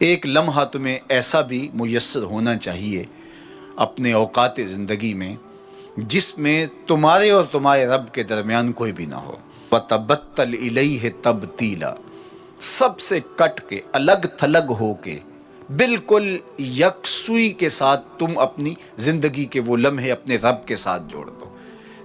ایک لمحہ تمہیں ایسا بھی میسر ہونا چاہیے اپنے اوقات زندگی میں جس میں تمہارے اور تمہارے رب کے درمیان کوئی بھی نہ ہو۔ وَتَبَتَّلْ إِلَيْهِ تَبْتِيلًا، سب سے کٹ کے الگ تھلگ ہو کے بالکل یکسوئی کے ساتھ تم اپنی زندگی کے وہ لمحے اپنے رب کے ساتھ جوڑ دو۔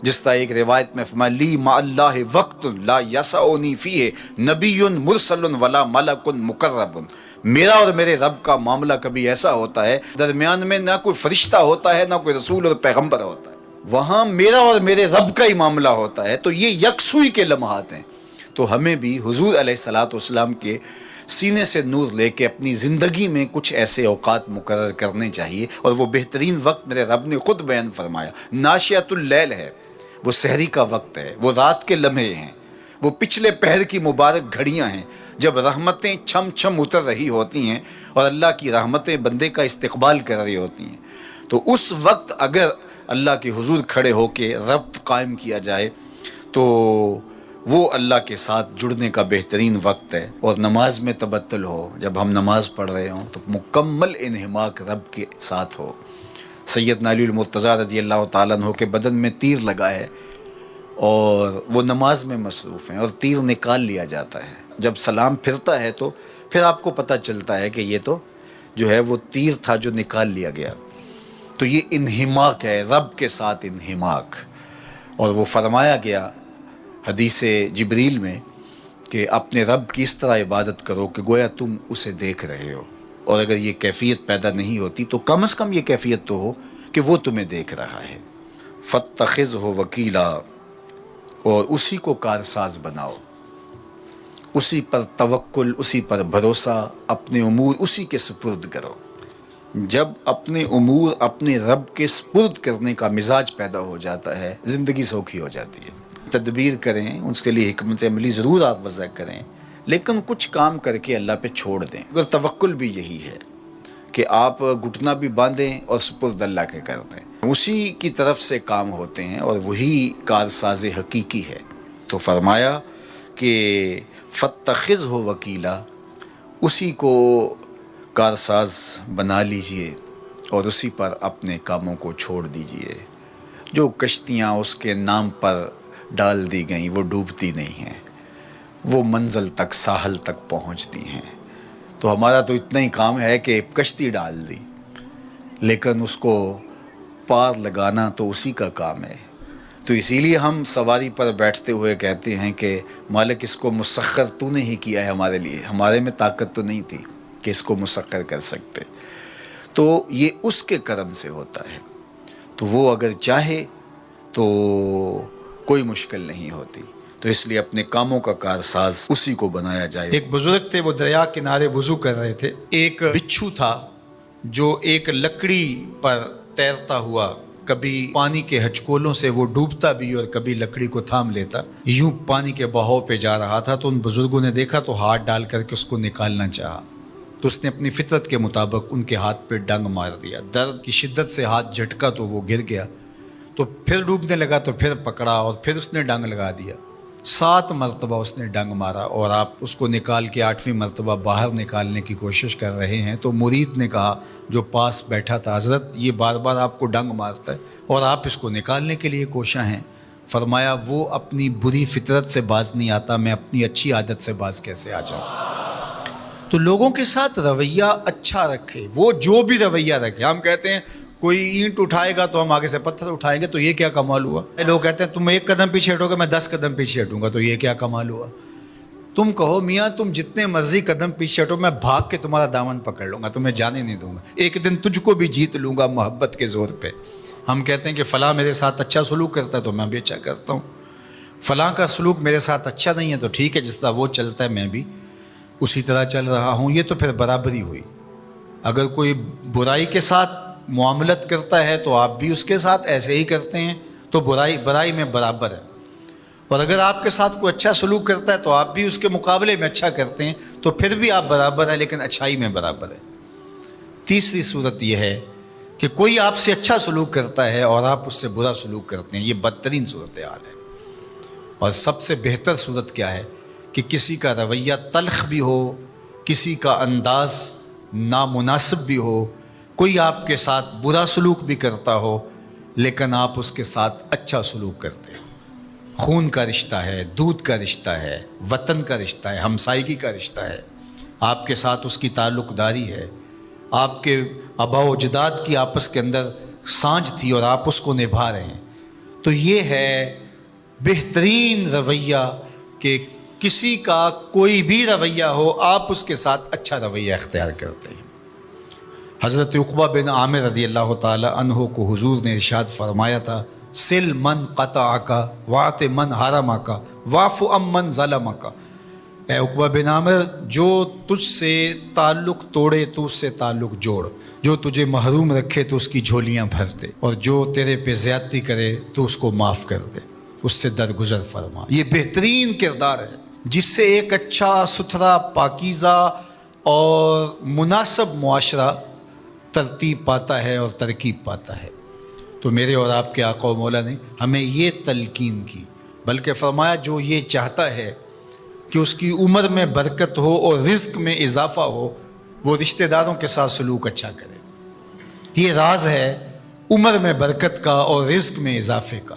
جس طرح ایک روایت میں فرمایا لی مع اللہ وقت لا یسعنی فیہ نبی مرسل ولا ملک مقرب، میرا اور میرے رب کا معاملہ کبھی ایسا ہوتا ہے درمیان میں نہ کوئی فرشتہ ہوتا ہے نہ کوئی رسول اور پیغمبر ہوتا ہے، وہاں میرا اور میرے رب کا ہی معاملہ ہوتا ہے۔ تو یہ یکسوئی کے لمحات ہیں، تو ہمیں بھی حضور علیہ الصلوۃ والسلام کے سینے سے نور لے کے اپنی زندگی میں کچھ ایسے اوقات مقرر کرنے چاہیے، اور وہ بہترین وقت میرے رب نے خود بیان فرمایا ناشیۃ اللیل ہے، وہ سحری کا وقت ہے، وہ رات کے لمحے ہیں، وہ پچھلے پہر کی مبارک گھڑیاں ہیں جب رحمتیں چھم چھم اتر رہی ہوتی ہیں اور اللہ کی رحمتیں بندے کا استقبال کر رہی ہوتی ہیں۔ تو اس وقت اگر اللہ کے حضور کھڑے ہو کے ربط قائم کیا جائے تو وہ اللہ کے ساتھ جڑنے کا بہترین وقت ہے۔ اور نماز میں تبتل ہو، جب ہم نماز پڑھ رہے ہوں تو مکمل انہماک رب کے ساتھ ہو۔ سیدنا علی المرتضیٰ رضی اللہ تعالیٰ عنہ کے بدن میں تیر لگا ہے اور وہ نماز میں مصروف ہیں اور تیر نکال لیا جاتا ہے، جب سلام پھرتا ہے تو پھر آپ کو پتہ چلتا ہے کہ یہ تو جو ہے وہ تیر تھا جو نکال لیا گیا۔ تو یہ انہماک ہے، رب کے ساتھ انہماک۔ اور وہ فرمایا گیا حدیث جبریل میں کہ اپنے رب کی اس طرح عبادت کرو کہ گویا تم اسے دیکھ رہے ہو، اور اگر یہ کیفیت پیدا نہیں ہوتی تو کم از کم یہ کیفیت تو ہو کہ وہ تمہیں دیکھ رہا ہے۔ فَاتَّخِذْهُ وَكِيلًا، اور اسی کو کارساز بناؤ، اسی پر توکل، اسی پر بھروسہ، اپنے امور اسی کے سپرد کرو۔ جب اپنے امور اپنے رب کے سپرد کرنے کا مزاج پیدا ہو جاتا ہے، زندگی سوکھی ہو جاتی ہے۔ تدبیر کریں، اس کے لیے حکمت عملی ضرور آپ وضع کریں، لیکن کچھ کام کر کے اللہ پہ چھوڑ دیں۔ اگر توکل بھی یہی ہے کہ آپ گھٹنا بھی باندھیں اور سپرد اللہ کے کر دیں، اسی کی طرف سے کام ہوتے ہیں اور وہی کارساز حقیقی ہے۔ تو فرمایا کہ فَاتَّخِذْهُ وَكِيلًا، اسی کو کارساز بنا لیجئے اور اسی پر اپنے کاموں کو چھوڑ دیجئے۔ جو کشتیاں اس کے نام پر ڈال دی گئیں وہ ڈوبتی نہیں ہیں، وہ منزل تک، ساحل تک پہنچتی ہیں۔ تو ہمارا تو اتنا ہی کام ہے کہ کشتی ڈال دی، لیکن اس کو پار لگانا تو اسی کا کام ہے۔ تو اسی لیے ہم سواری پر بیٹھتے ہوئے کہتے ہیں کہ مالک اس کو مسخر تو نے ہی کیا ہے ہمارے لیے، ہمارے میں طاقت تو نہیں تھی کہ اس کو مسخر کر سکتے۔ تو یہ اس کے کرم سے ہوتا ہے، تو وہ اگر چاہے تو کوئی مشکل نہیں ہوتی۔ تو اس لیے اپنے کاموں کا کارساز اسی کو بنایا جائے۔ ایک بزرگ تھے، وہ دریا کنارے وضو کر رہے تھے۔ ایک بچھو تھا جو ایک لکڑی پر تیرتا ہوا، کبھی پانی کے ہچکولوں سے وہ ڈوبتا بھی اور کبھی لکڑی کو تھام لیتا، یوں پانی کے بہاؤ پہ جا رہا تھا۔ تو ان بزرگوں نے دیکھا تو ہاتھ ڈال کر کے اس کو نکالنا چاہا، تو اس نے اپنی فطرت کے مطابق ان کے ہاتھ پہ ڈنگ مار دیا۔ درد کی شدت سے ہاتھ جھٹکا تو وہ گر گیا، تو پھر ڈوبنے لگا تو پھر پکڑا اور پھر اس نے ڈنگ لگا دیا۔ 7 مرتبہ اس نے ڈنگ مارا، اور آپ اس کو نکال کے 8ویں مرتبہ باہر نکالنے کی کوشش کر رہے ہیں۔ تو مرید نے کہا جو پاس بیٹھا تھا، حضرت یہ بار بار آپ کو ڈنگ مارتا ہے اور آپ اس کو نکالنے کے لیے کوشاں ہیں۔ فرمایا وہ اپنی بری فطرت سے باز نہیں آتا، میں اپنی اچھی عادت سے باز کیسے آ جاؤں؟ تو لوگوں کے ساتھ رویہ اچھا رکھے، وہ جو بھی رویہ رکھے۔ ہم کہتے ہیں کوئی اینٹ اٹھائے گا تو ہم آگے سے پتھر اٹھائیں گے، تو یہ کیا کمال ہوا؟ لوگ کہتے ہیں تم 1 قدم پیچھے ہٹو گے میں 10 قدم پیچھے ہٹوں گا، تو یہ کیا کمال ہوا؟ تم کہو میاں تم جتنے مرضی قدم پیچھے ہٹو، میں بھاگ کے تمہارا دامن پکڑ لوں گا، تمہیں جانے نہیں دوں گا، ایک دن تجھ کو بھی جیت لوں گا محبت کے زور پہ۔ ہم کہتے ہیں کہ فلاں میرے ساتھ اچھا سلوک کرتا ہے تو میں بھی اچھا کرتا ہوں، فلاں کا سلوک میرے ساتھ اچھا نہیں ہے تو ٹھیک ہے، جس طرح وہ چلتا ہے میں بھی اسی طرح چل رہا ہوں۔ یہ تو پھر برابری ہوئی۔ اگر کوئی برائی کے ساتھ معاملت کرتا ہے تو آپ بھی اس کے ساتھ ایسے ہی کرتے ہیں، تو برائی میں برابر ہے۔ اور اگر آپ کے ساتھ کوئی اچھا سلوک کرتا ہے تو آپ بھی اس کے مقابلے میں اچھا کرتے ہیں، تو پھر بھی آپ برابر ہیں، لیکن اچھائی میں برابر ہے۔ تیسری صورت یہ ہے کہ کوئی آپ سے اچھا سلوک کرتا ہے اور آپ اس سے برا سلوک کرتے ہیں، یہ بدترین صورتحال ہے۔ اور سب سے بہتر صورت کیا ہے کہ کسی کا رویہ تلخ بھی ہو، کسی کا انداز نامناسب بھی ہو، کوئی آپ کے ساتھ برا سلوک بھی کرتا ہو، لیکن آپ اس کے ساتھ اچھا سلوک کرتے ہو۔ خون کا رشتہ ہے، دودھ کا رشتہ ہے، وطن کا رشتہ ہے، ہمسائیگی کا رشتہ ہے، آپ کے ساتھ اس کی تعلق داری ہے، آپ کے آباء و اجداد کی آپس کے اندر سانجھ تھی اور آپ اس کو نبھا رہے ہیں۔ تو یہ ہے بہترین رویہ کہ کسی کا کوئی بھی رویہ ہو، آپ اس کے ساتھ اچھا رویہ اختیار کرتے ہیں۔ حضرت عقبہ بن عامر رضی اللہ تعالی عنہ کو حضور نے ارشاد فرمایا تھا، سل من قطعک واعط من حرمک واعف عن من ظلمک۔ اے عقبہ بن عامر، جو تجھ سے تعلق توڑے تو اس سے تعلق جوڑ، جو تجھے محروم رکھے تو اس کی جھولیاں بھر دے، اور جو تیرے پہ زیادتی کرے تو اس کو معاف کر دے، اس سے درگزر فرما۔ یہ بہترین کردار ہے جس سے ایک اچھا ستھرا پاکیزہ اور مناسب معاشرہ ترتیب پاتا ہے اور ترکیب پاتا ہے۔ تو میرے اور آپ کے آقا و مولا نے ہمیں یہ تلقین کی، بلکہ فرمایا جو یہ چاہتا ہے کہ اس کی عمر میں برکت ہو اور رزق میں اضافہ ہو، وہ رشتہ داروں کے ساتھ سلوک اچھا کرے۔ یہ راز ہے عمر میں برکت کا اور رزق میں اضافے کا۔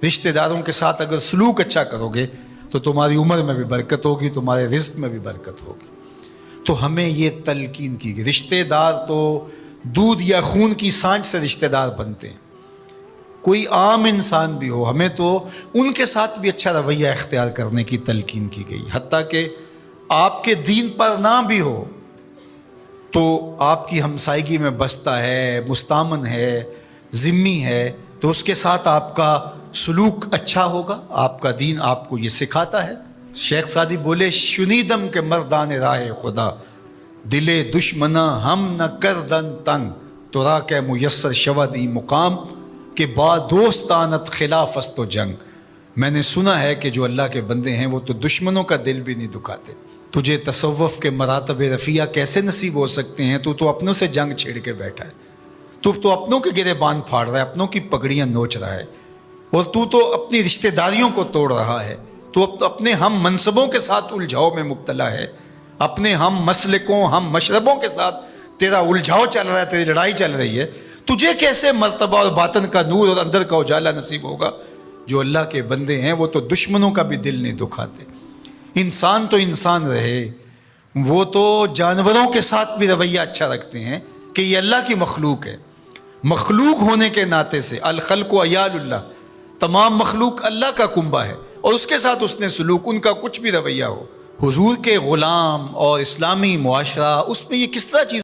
رشتہ داروں کے ساتھ اگر سلوک اچھا کرو گے تو تمہاری عمر میں بھی برکت ہوگی، تمہارے رزق میں بھی برکت ہوگی۔ تو ہمیں یہ تلقین کی گئی۔ رشتہ دار تو دودھ یا خون کی سانجھ سے رشتہ دار بنتے ہیں، کوئی عام انسان بھی ہو، ہمیں تو ان کے ساتھ بھی اچھا رویہ اختیار کرنے کی تلقین کی گئی۔ حتیٰ کہ آپ کے دین پر نہ بھی ہو تو آپ کی ہمسائیگی میں بستا ہے، مستامن ہے، ذمی ہے، تو اس کے ساتھ آپ کا سلوک اچھا ہوگا۔ آپ کا دین آپ کو یہ سکھاتا ہے۔ شیخ سعدی بولے، شنیدم کے مردان راہ خدا، دلے دشمنا ہم نہ کردن تنگ، تو را کے میسر شود ای مقام، کہ با دوستانت خلاف است و جنگ۔ میں نے سنا ہے کہ جو اللہ کے بندے ہیں وہ تو دشمنوں کا دل بھی نہیں دکھاتے۔ تجھے تصوف کے مراتب رفیع کیسے نصیب ہو سکتے ہیں؟ تو اپنوں سے جنگ چھیڑ کے بیٹھا ہے، تو اپنوں کے گریبان پھاڑ رہا ہے، اپنوں کی پگڑیاں نوچ رہا ہے، اور تو اپنی رشتہ داریوں کو توڑ رہا ہے، تو اپنے ہم منصبوں کے ساتھ الجھاؤ میں مبتلا ہے، اپنے ہم مسلکوں ہم مشربوں کے ساتھ تیرا الجھاؤ چل رہا ہے، تیری لڑائی چل رہی ہے۔ تجھے کیسے مرتبہ اور باطن کا نور اور اندر کا اجالا نصیب ہوگا؟ جو اللہ کے بندے ہیں وہ تو دشمنوں کا بھی دل نہیں دکھاتے۔ انسان تو انسان رہے، وہ تو جانوروں کے ساتھ بھی رویہ اچھا رکھتے ہیں کہ یہ اللہ کی مخلوق ہے۔ مخلوق ہونے کے ناطے سے الخلق و عیال اللہ، تمام مخلوق اللہ کا کنبہ ہے، اور اس کے ساتھ اس نے سلوک، ان کا کچھ بھی رویہ ہو۔ حضور کے غلام اور اسلامی معاشرہ، اس میں یہ کس طرح چیز